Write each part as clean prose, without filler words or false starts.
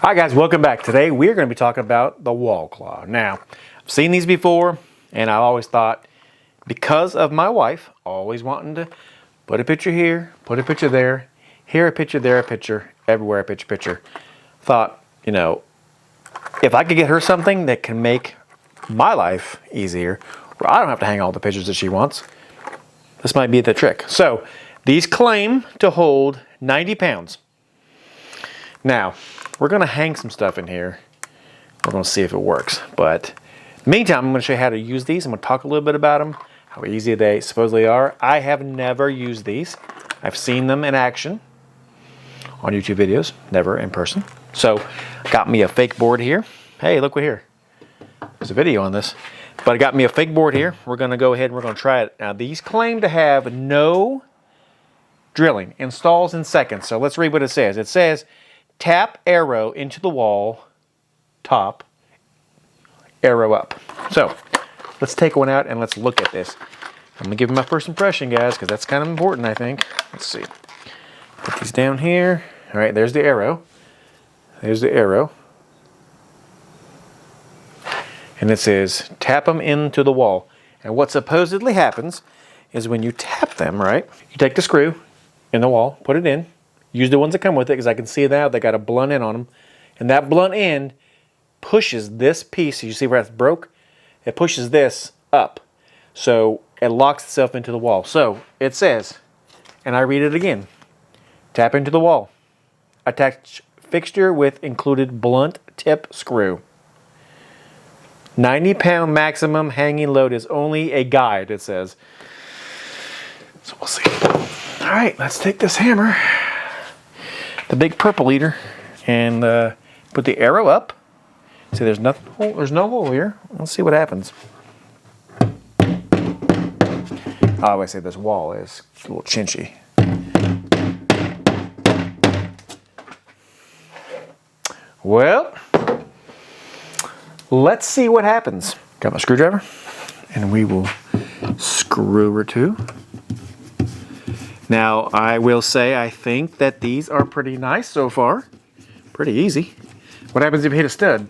All right, guys, welcome back. Today we're going to be talking about the wall claw. Now, I've seen these before, and I've always thought, because of my wife always wanting to put a picture here, put a picture there, here a picture, there a picture, everywhere a picture, thought, you know, if I could get her something that can make my life easier, where I don't have to hang all the pictures that she wants, this might be the trick. So, these claim to hold 90 pounds. Now, we're going to hang some stuff in here. We're going to see if it works. But in the meantime, I'm going to show you how to use these. I'm going to talk a little bit about them, how easy they supposedly are. I have never used these. I've seen them in action on YouTube videos, never in person. So, got me a fake board here. Hey, look what here. There's a video on this. But I got me a fake board here. We're going to go ahead and we're going to try it. Now, these claim to have no drilling. Installs in seconds. So, let's read what it says. It says, tap arrow into the wall, top, arrow up. So, let's take one out and let's look at this. I'm going to give you my first impression, guys, because that's kind of important, I think. Let's see. Put these down here. All right, there's the arrow. There's the arrow. And it says, tap them into the wall. And what supposedly happens is when you tap them, right, you take the screw in the wall, put it in, use the ones that come with it, because I can see now they got a blunt end on them. And that blunt end pushes this piece, you see where it's broke? It pushes this up. So it locks itself into the wall. So it says, and I read it again, tap into the wall. Attach fixture with included blunt tip screw. 90-pound maximum hanging load is only a guide, it says. So we'll see. All right, let's take this hammer, the big purple eater, and put the arrow up. See, there's no hole here. Let's see what happens. I always say this wall is a little chinchy. Well, let's see what happens. Got my screwdriver, and we will screw her to. Now, I will say I think that these are pretty nice so far. Pretty easy. What happens if you hit a stud?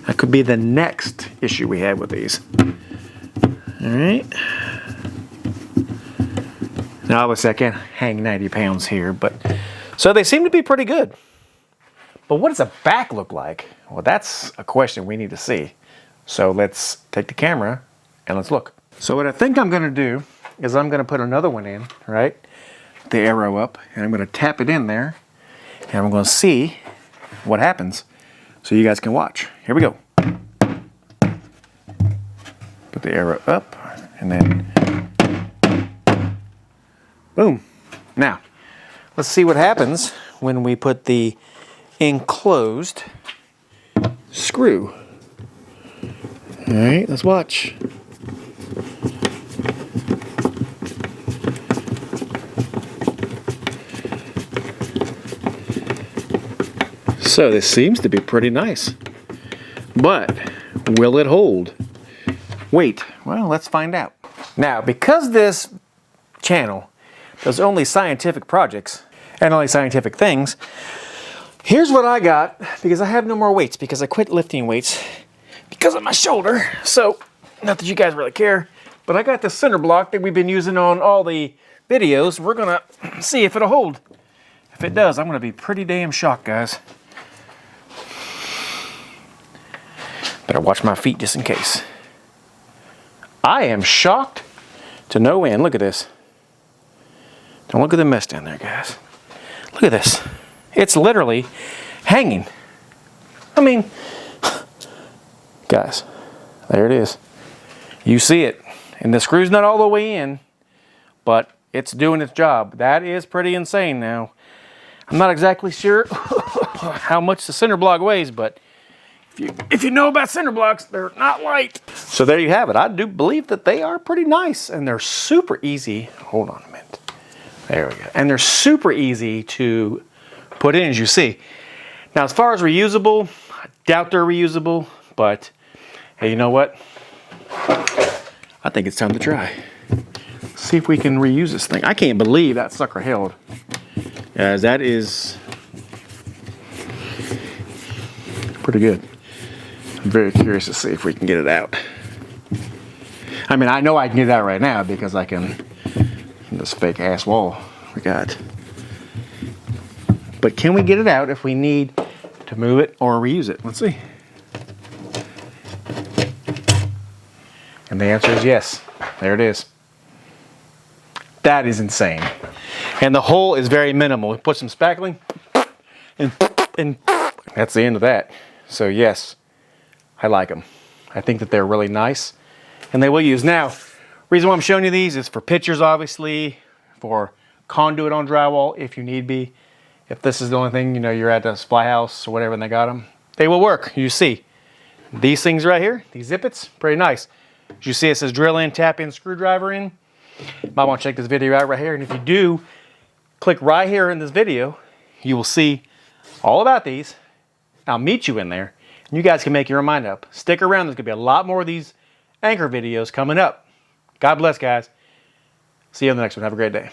That could be the next issue we have with these. All right. Now, obviously, I can't hang 90 pounds here, but so they seem to be pretty good. But what does the back look like? Well, that's a question we need to see. So let's take the camera and let's look. So what I think I'm going to do is I'm going to put another one in, right? The arrow up, and I'm going to tap it in there, and I'm going to see what happens so you guys can watch. Here we go. Put the arrow up, and then boom. Now, let's see what happens when we put the enclosed screw. All right, let's watch. So this seems to be pretty nice, but will it hold? Wait, well, let's find out. Now, because this channel does only scientific projects and only scientific things, here's what I got, because I have no more weights, because I quit lifting weights because of my shoulder. So, not that you guys really care, but I got the center block that we've been using on all the videos. We're gonna see if it'll hold. If it does, I'm gonna be pretty damn shocked, guys. Better watch my feet just in case. I am shocked to no end. Look at this. Don't look at the mess down there, guys. Look at this. It's literally hanging. I mean, guys, there it is. You see it. And the screw's not all the way in, but it's doing its job. That is pretty insane now. I'm not exactly sure how much the center block weighs, but if you know about center blocks, they're not light. So there you have it. I do believe that they are pretty nice, and they're super easy. Hold on a minute. There we go. And they're super easy to put in, as you see. Now, as far as reusable, I doubt they're reusable, but hey, you know what? I think it's time to try. See if we can reuse this thing. I can't believe that sucker held. That is Pretty good. I'm very curious to see if we can get it out. I mean, I know I can get it out right now because I can, this fake ass wall we got. But can we get it out if we need to move it or reuse it? Let's see. And the answer is yes. There it is. That is insane. And the hole is very minimal. We put some spackling and that's the end of that. So yes, I like them. I think that they're really nice and they will use. Now, reason why I'm showing you these is for pictures, obviously, for conduit on drywall if you need be. If this is the only thing, you know, you're at the supply house or whatever and they got them, they will work. You see, these things right here, these zippets, pretty nice. As you see, it says drill in, tap in, screwdriver in. You might want to check this video out right here. And if you do, click right here in this video, you will see all about these. I'll meet you in there and you guys can make your own mind up. Stick around, there's gonna be a lot more of these anchor videos coming up. God bless, guys. See you on the next one. Have a great day.